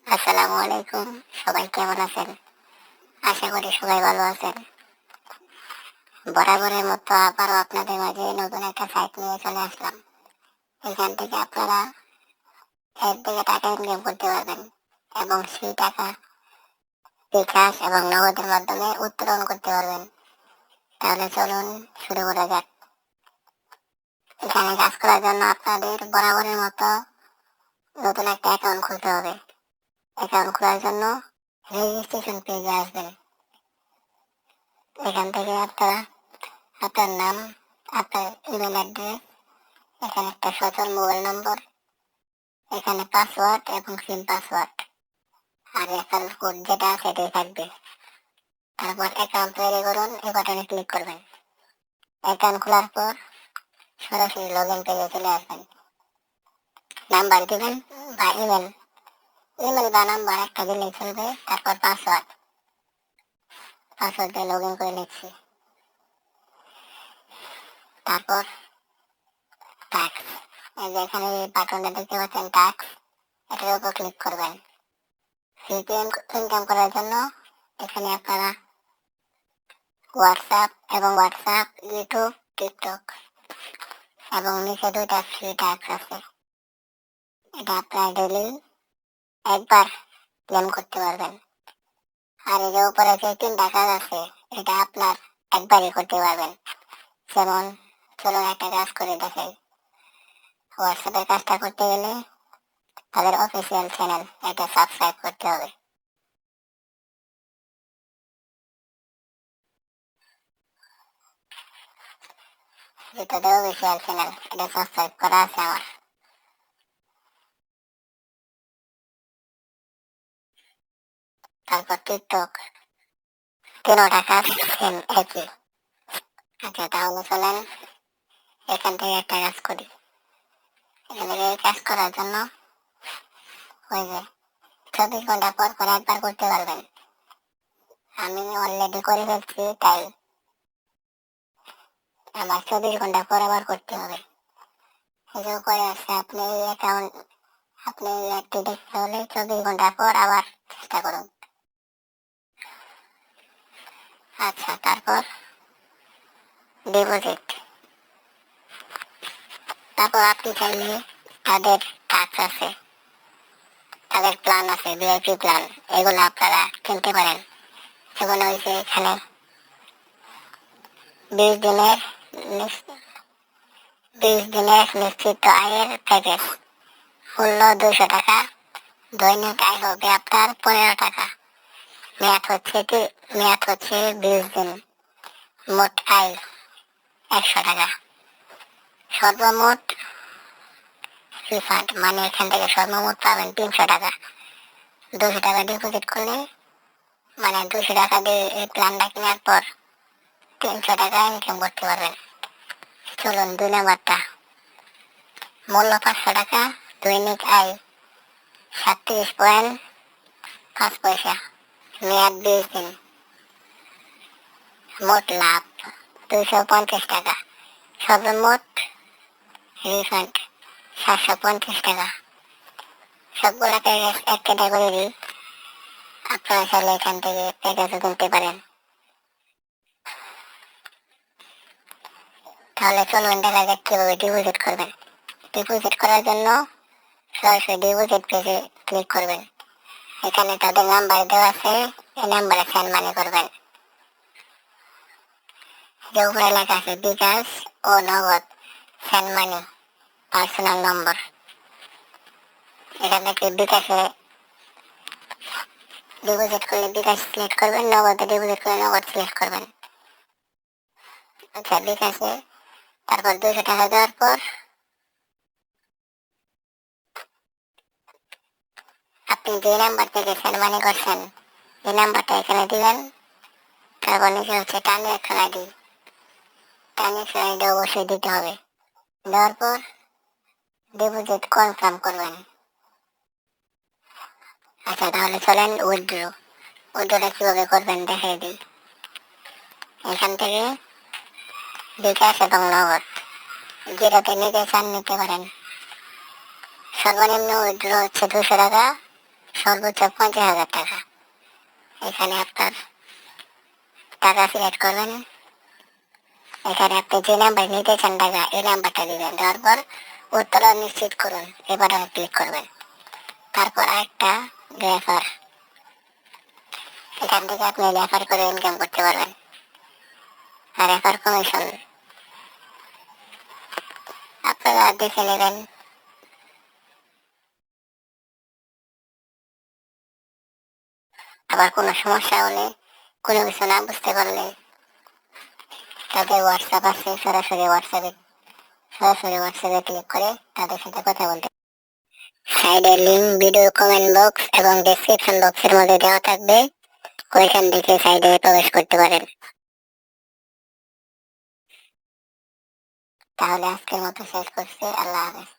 আসসালামু আলাইকুম। সবাই কেমন আছেন? আশা করি সবাই ভালো আছেন। বরাবরের মতো আবারও আপনাদের মাঝে নতুন একটা সাইট নিয়ে চলে আসলাম। এখান থেকে আপনারা এর থেকে টাকা ইনকাম করতে পারবেন এবং সেই টাকা বিকাশ এবং নগদের মাধ্যমে উত্তোলন করতে পারবেন। তাহলে চলুন শুরু করা যাক। এখানে কাজ করার জন্য আপনাদের বরাবরের মতো নতুন একটা অ্যাকাউন্ট খুলতে হবে। অ্যাকাউন্ট খোলার জন্য রেজিস্ট্রেশন পেজে আসবেন। এখান থেকে আপনারা আপনার নাম, আপনার ইমেল অ্যাড্রেস, এখানে একটা সচল মোবাইল নম্বর, এখানে পাসওয়ার্ড এবং সিম পাসওয়ার্ড আর রেফারেল কোড যেটা সেটাই থাকবে। তারপর অ্যাকাউন্ট তৈরি করুন, এই বাটনে ক্লিক করবেন। অ্যাকাউন্ট খোলার পর সরাসরি লগ ইন পেজে চলে আসবেন। নাম্বার দিবেন বা ইমেল বা নাম্বার একটা দিলেই চলবে। তারপর পাসওয়ার্ড দিয়ে লগ ইন করে নিচ্ছি। তারপর টাস্ক, এই যে এখানে বাটনটা দেখতে পাচ্ছেন টাস্ক, এটার উপর ক্লিক করবেন। সিপিএম ইনকাম করার জন্য এখানে আপনারা হোয়াটসঅ্যাপ, ইউটিউব, টিকটক এবং নিচে দুইটা ফ্রি টাস্ক আছে। এটা আপনারা ডেইলি একবার ক্লেম করতে পারবেন। আর এই যে উপরে যে তিনটা কাজ আছে এটা আপনার একবারই করতে পারবেন। যেমন চলুন একটা কাজ করে দেখাই। হোয়াটসঅ্যাপের কাজটা করতে গেলে তাদের অফিসিয়াল চ্যানেল এটা সাবস্ক্রাইব করতে হবে। যেটাতে অফিসিয়াল চ্যানেল এটা সাবস্ক্রাইব করা আছে আমার। তারপর টিকটক, 13 টাকা সেম একই। আচ্ছা তাহলে চলেন এখান থেকে একটা কাজ করি। এখান থেকে এই কাজ করার জন্য ওই যে 24 ঘন্টা পর পর একবার করতে পারবেন। আমি অলরেডি করে ফেলছি, তাই আমার 24 ঘন্টা পর আবার করতে হবে। এই যে উপরে আছে আপনি এই অ্যাডটি দেখতে হলে 24 ঘন্টা পর আবার চেষ্টা করুন। আচ্ছা তারপর ডিপোজিট। তারপর আপনি চাইলে তাদের টাস্ক আছে, তাদের প্ল্যান আছে, ভিআইপি প্ল্যান, এগুলো আপনারা কিনতে পারেন। যেমন ওই যে এখানে 20 দিনের 20 দিনের নিশ্চিত আয়ের প্যাকেজ মূল্য 200 টাকা, দৈনিক আয় হবে আপনার 15 টাকা। মেয়াদ হচ্ছে 20 দিন, মোট আয় 100 টাকা। সর্বমোট রিফান্ড মানে এখান থেকে সর্বমোট পাবেন 300 টাকা। 200 টাকা ডিপোজিট করলে মানে 200 টাকা দিয়ে এই প্ল্যানটা কেনার পর 300 টাকা ইনকাম করতে পারবেন। চলুন 2 নাম্বারটা, মূল্য 500 টাকা, দৈনিক আয় 37.5 পয়সা, মেয়াদ 20 দিন, মোট লাভ 250 টাকা, সর্বমোট রিফান্ড 750 টাকা। সবগুলা প্যাকেজ এক ক্যাটাগরিরই, আপনারা চাইলে এখান থেকে প্যাকেজও কিনতে পারেন। তাহলে চলুন দেখা যাক কীভাবে ডিপোজিট করবেন। ডিপোজিট করার জন্য সরাসরি ডিপোজিট পেজে ক্লিক করবেন। এখানে তাদের নাম্বার দেওয়া আছে, এই নাম্বারে সেন্ড মানি করবেন। যে উপরে লেখা আছে বিকাশ ও নগদ সেন্ড মানি পার্সোনাল নম্বর, এখান থেকে বিকাশে ডিপোজিট করলে বিকাশ সিলেক্ট করবেন, নগদে ডিপোজিট করলে নগদ সিলেক্ট করবেন। আচ্ছা বিকাশে তারপর 200 টাকা দেওয়ার পর আপনি যে নাম্বার থেকে সেন্ড মানি করছেন এই নাম্বারটা এখানে দিবেন। তারপর নিচে হচ্ছে ট্রানজ্যাকশন আইডি, ট্রানজ্যাকশন আইডি অবশ্যই দিতে হবে। দেওয়ার পর ডিপোজিট কনফার্ম করবেন। আচ্ছা তাহলে চলেন উইথড্রটা কীভাবে করবেন দেখিয়ে দিই। এখান থেকে বিকাশ এবং নগদ যেটাতে নিতে চান নিতে পারেন। সর্বনিম্ন উইথড্র হচ্ছে 200 টাকা, সর্বোচ্চ 50,000 টাকা। এখানে আপনার টাকা সিলেক্ট করবেন। এখানে আপনি যে নাম্বার নিতে চান টাকা এই নাম্বারটা দিবেন, দেওয়ার পর উত্তোলন নিশ্চিত করুন এই বাটনে ক্লিক করবেন। তারপর আরেকটা রেফার, এখান থেকে আপনি রেফার করে ইনকাম করতে পারবেন। আর রেফার কমিশন আপনারা দেখে নেবেন। আবার কোনো সমস্যা হলে, কোনো কিছু না বুঝতে পারলে তাদের হোয়াটসঅ্যাপ আছে, সরাসরি হোয়াটসঅ্যাপে ক্লিক করে তাদের সাথে কথা বলতে। সাইডের লিঙ্ক ভিডিও কমেন্ট বক্স এবং ডেসক্রিপশন বক্সের মধ্যে দেওয়া থাকবে, ওইখান থেকে সাইডে প্রবেশ করতে পারেন। তাহলে আজকের মতো শেষ করছি, আল্লাহ হাফেজ।